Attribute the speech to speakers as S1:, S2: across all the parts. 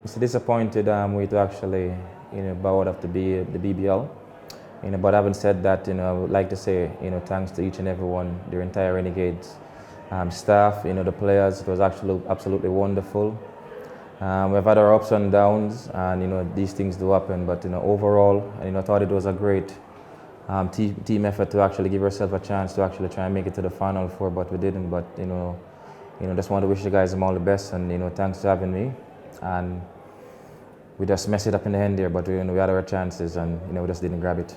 S1: So disappointed with actually bow out of the BBL. But having said that, I would like to say thanks to each and everyone, the entire Renegades staff, the players. It was actually absolutely wonderful. We've had our ups and downs, and these things do happen. But overall, I thought it was a great team effort to actually give ourselves a chance to actually try and make it to the final four, but we didn't. But just want to wish the guys all the best, and thanks for having me. And we just messed it up in the end there, but we had our chances, and we just didn't grab it.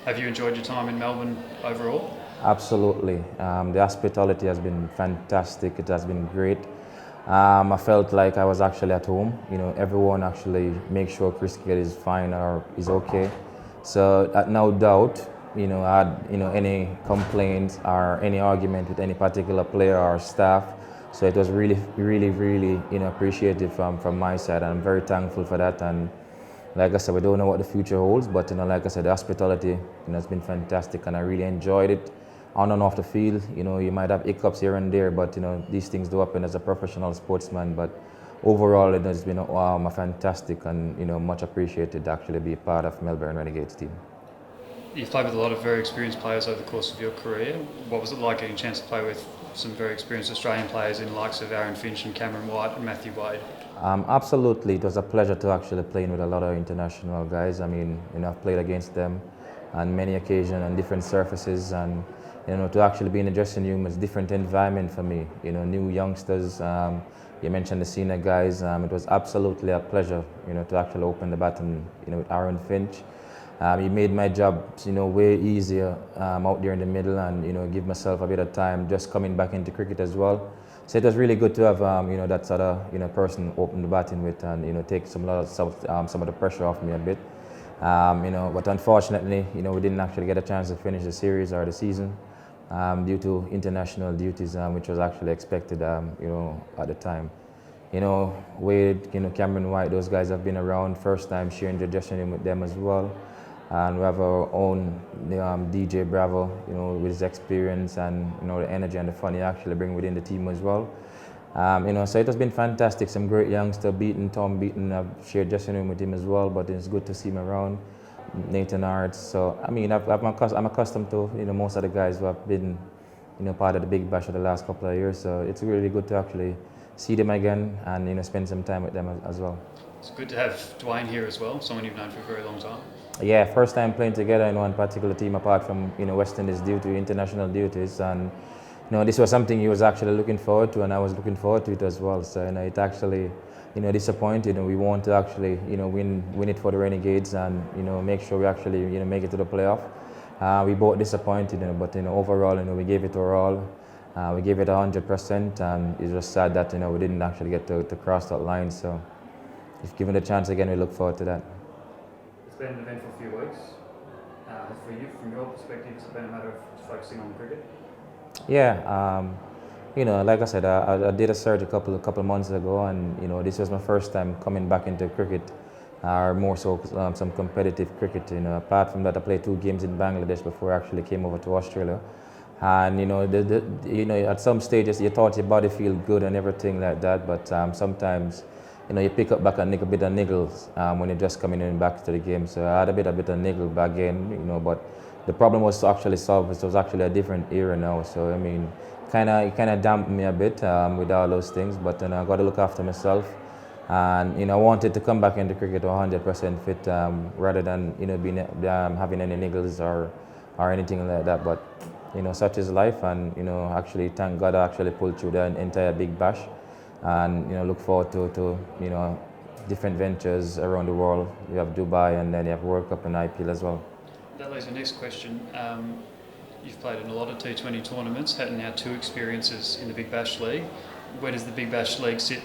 S2: Have you enjoyed your time in Melbourne overall?
S1: Absolutely. The hospitality has been fantastic. It has been great. I felt like I was actually at home. Everyone actually makes sure Chris Gayle is fine or is okay. So no doubt, I had any complaints or any argument with any particular player or staff. So it was really, really, really appreciative from my side, and I'm very thankful for that. And like I said, we don't know what the future holds, but like I said, the hospitality has been fantastic, and I really enjoyed it. On and off the field, you might have hiccups here and there, but these things do happen as a professional sportsman. But overall, it has been a fantastic and much appreciated to actually be part of Melbourne Renegades team.
S2: You've played with a lot of very experienced players over the course of your career. What was it like getting a chance to play with some very experienced Australian players in the likes of Aaron Finch and Cameron White and Matthew Wade?
S1: Absolutely, it was a pleasure to actually play with a lot of international guys. I mean, I've played against them on many occasions on different surfaces, and to actually be in the dressing room is a different environment for me. New youngsters. You mentioned the senior guys. It was absolutely a pleasure, to actually open the baton, with Aaron Finch. He made my job, way easier out there in the middle, and give myself a bit of time just coming back into cricket as well. So it was really good to have that sort of person open the batting with, and take some of the pressure off me a bit. But unfortunately, we didn't actually get a chance to finish the series or the season due to international duties, which was actually expected, at the time. Wade, Cameron White, those guys have been around. First time sharing the dressing room with them as well. And we have our own DJ Bravo, with his experience and the energy and the fun he actually bring within the team as well. So it has been fantastic. Some great youngsters, Tom Beaton, I've shared dressing room with him as well. But it's good to see him around. Nathan Arts. So I mean, I'm accustomed to most of the guys who have been part of the Big Bash for the last couple of years. So it's really good to actually see them again and spend some time with them as well.
S2: It's good to have Dwayne here as well, someone you've known for a very long time.
S1: Yeah, first time playing together in one particular team apart from West Indies due to international duties, and this was something he was actually looking forward to, and I was looking forward to it as well. So it actually disappointed, and we want to actually win it for the Renegades and make sure we actually make it to the playoff. We both disappointed, but overall we gave it our all. We gave it 100%, and it's just sad that we didn't actually get to cross that line. So if given the chance again, we look forward to that.
S2: It's been an eventful few weeks. For you, from your perspective, it's been a matter of focusing on cricket?
S1: Yeah, like I said, I did a search a couple of months ago, and this was my first time coming back into cricket, or more so some competitive cricket. Apart from that, I played 2 games in Bangladesh before I actually came over to Australia. And at some stages you thought your body feel good and everything like that, but sometimes you pick up back a bit of niggles when you're just coming in back to the game. So I had a bit of niggle back in, but the problem was actually solved. It was actually a different era now. So I mean, it kind of dampened me a bit with all those things. But then I got to look after myself, and I wanted to come back into cricket 100% fit rather than being having any niggles or anything like that. But such is life, and actually thank God I actually pulled through the entire Big Bash. And look forward to different ventures around the world. You have Dubai, and then you have World Cup and IPL as well.
S2: That leads to the next question. You've played in a lot of T20 tournaments, had now 2 experiences in the Big Bash League. Where does the Big Bash League sit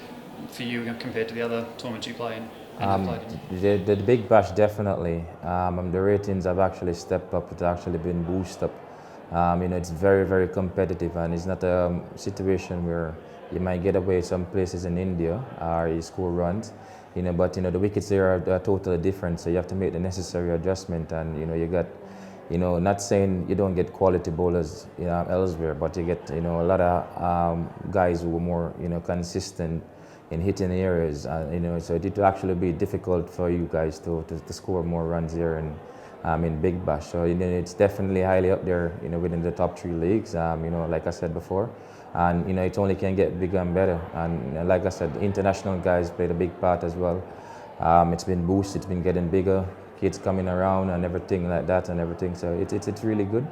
S2: for you compared to the other tournaments you play in?
S1: The Big Bash definitely. The ratings have actually stepped up. It's actually been boosted up. It's very, very competitive, and it's not a situation where you might get away some places in India or you score runs, but the wickets there are totally different. So you have to make the necessary adjustment, and you got, not saying you don't get quality bowlers elsewhere, but you get a lot of guys who are more consistent, in hitting areas. So it would actually be difficult for you guys to score more runs here in Big Bash. So it's definitely highly up there, within the top 3 leagues. Like I said before, and it only can get bigger and better. And like I said, international guys played a big part as well. It's been boosted, it's been getting bigger, kids coming around and everything like that and everything. So it's really good.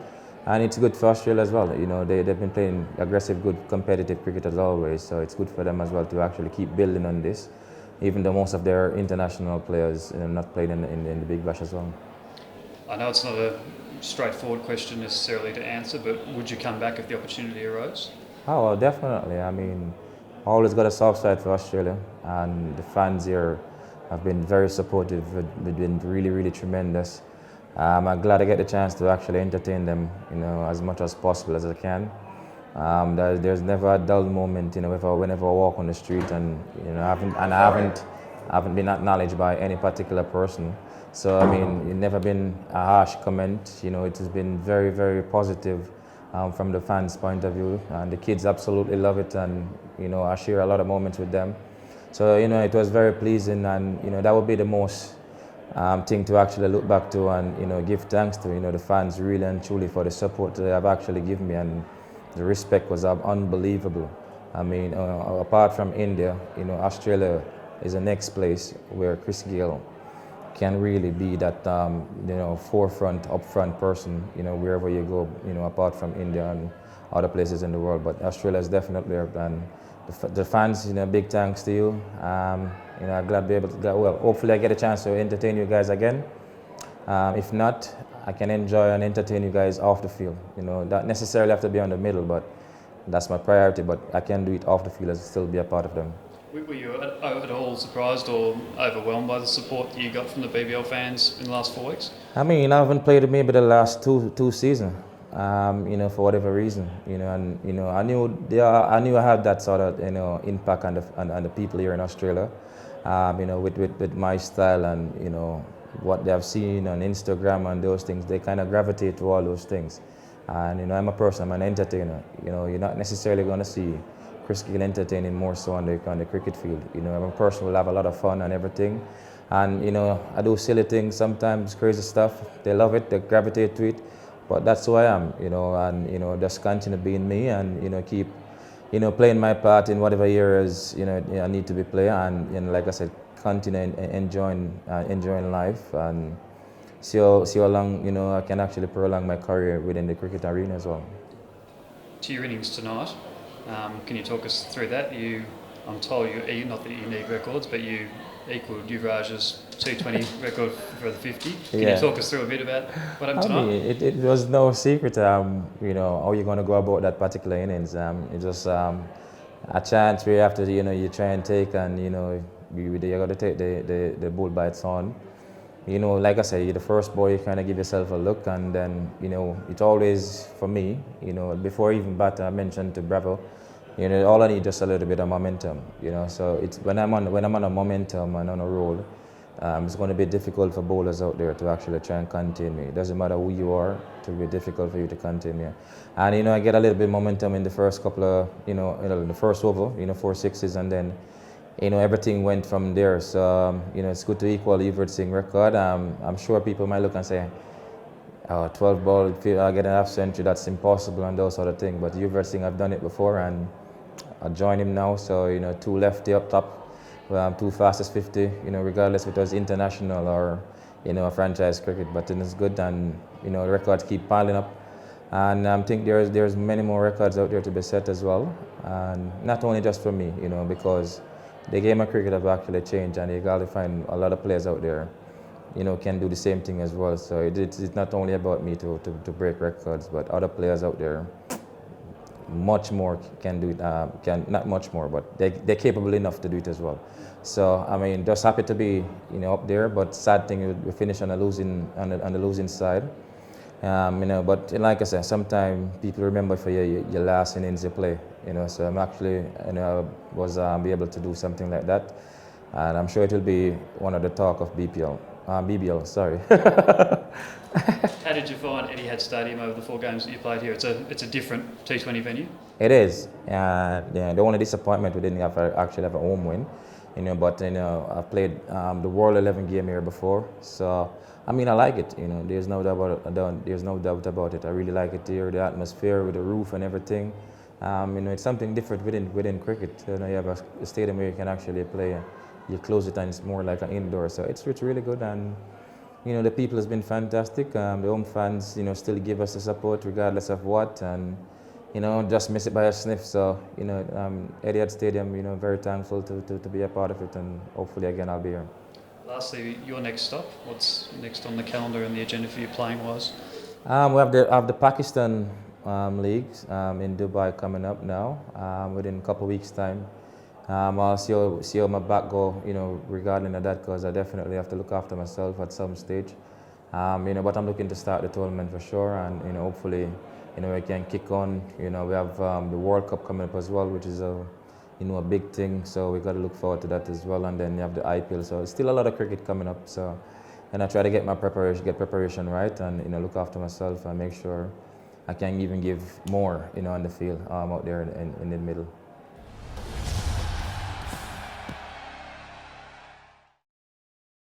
S1: And it's good for Australia as well. They've been playing aggressive, good, competitive cricket as always. So it's good for them as well to actually keep building on this, even though most of their international players not playing in the Big Bash as well.
S2: I know it's not a straightforward question necessarily to answer, but would you come back if the opportunity arose?
S1: Oh, well, definitely. I mean, always got a soft side for Australia, and the fans here have been very supportive. They've been really, really tremendous. I'm glad I get the chance to actually entertain them, as much as possible as I can. There's never a dull moment, whenever I walk on the street, and I haven't been acknowledged by any particular person. So I mean, it's never been a harsh comment. It has been very, very positive from the fans' point of view, and the kids absolutely love it. And I share a lot of moments with them. So it was very pleasing, and that would be the most thing to actually look back to and give thanks to the fans really and truly for the support they have actually given me, and the respect was unbelievable. I mean, apart from India, Australia is the next place where Chris Gayle can really be that forefront, upfront person, wherever you go, apart from India and other places in the world. But Australia is definitely there, and the fans, big thanks to you. I'm glad to be able to get, well, hopefully I get a chance to entertain you guys again. If not, I can enjoy and entertain you guys off the field. Not necessarily have to be on the middle, but that's my priority. But I can do it off the field and still be a part of them.
S2: Were you at all surprised or overwhelmed by the support that you got from the BBL fans in the last 4 weeks?
S1: I mean, I haven't played maybe the last two seasons. For whatever reason, I knew I had that sort of impact on the people here in Australia, with my style and what they have seen on Instagram and those things. They kind of gravitate to all those things, and I'm a person, I'm an entertainer. You're not necessarily going to see Chris Gayle entertaining more so on the cricket field. I'm a person who will have a lot of fun and everything, and I do silly things sometimes, crazy stuff. They love it, they gravitate to it. But that's who I am, and just continue being me, and keep, playing my part in whatever areas I need to be playing, and like I said, continue enjoying life, and see how long I can actually prolong my career within the cricket arena as well.
S2: To your innings tonight, can you talk us through that? I'm told not that you need records, but you equalled Yuvraj's T20 record for the 50. Can you talk us through a bit about what happened tonight?
S1: I mean, it was no secret, how you're going to go about that particular innings. It was a chance where after you try and take, and you got to take the bull by its horn. Like I said, you're the first ball, you kind of give yourself a look, and then it's always for me. Before even bat, I mentioned to Bravo. All I need is just a little bit of momentum. So it's when I'm on a momentum and on a roll, it's going to be difficult for bowlers out there to actually try and contain me. It doesn't matter who you are, it will be difficult for you to contain me. And I get a little bit of momentum in the first couple of, in the first over, 4 sixes, and then everything went from there. So it's good to equal the Everett Singh record. I'm sure people might look and say, 12 ball, I get an half century, that's impossible, and those sort of things. But Everett Singh, I've done it before, and I join him now. So 2 lefty up top, 2 fastest 50. Regardless if it was international or a franchise cricket, but it's good, and the records keep piling up. And I think there's many more records out there to be set as well, and not only just for me, because the game of cricket have actually changed, and you got to find a lot of players out there can do the same thing as well. So it's not only about me to break records, but other players out there much more can do it. Not much more, but they're capable enough to do it as well. So I mean, just happy to be up there, but sad thing we finish on the losing side. But like I said, sometimes people remember for your last innings you play. So I'm actually was be able to do something like that, and I'm sure it will be one of the talk of BBL. Sorry.
S2: How did you find Etihad Stadium over the 4 games that you played here? It's a different T20 venue.
S1: It is. Yeah, the only disappointment we didn't actually have a home win, But I've played the World 11 game here before, so I mean I like it. There's no doubt there's no doubt about it. I really like it here, the atmosphere with the roof and everything. It's something different within cricket. You have a stadium where you can actually play. You close it and it's more like an indoor, so it's really good. And the people has been fantastic. The home fans, still give us the support regardless of what, and just miss it by a sniff. So, Etihad Stadium, very thankful to be a part of it, and hopefully again I'll be here.
S2: Lastly, your next stop. What's next on the calendar and the agenda for you playing wise?
S1: We have the Pakistan leagues in Dubai coming up now within a couple of weeks' time. I'll see how my back go, regarding that, because I definitely have to look after myself at some stage. But I'm looking to start the tournament for sure, and hopefully, we can kick on. We have the World Cup coming up as well, which is a big thing. So we got to look forward to that as well. And then you have the IPL. So it's still a lot of cricket coming up. So, and I try to get preparation right, and look after myself and make sure I can even give more, on the field out there in the middle.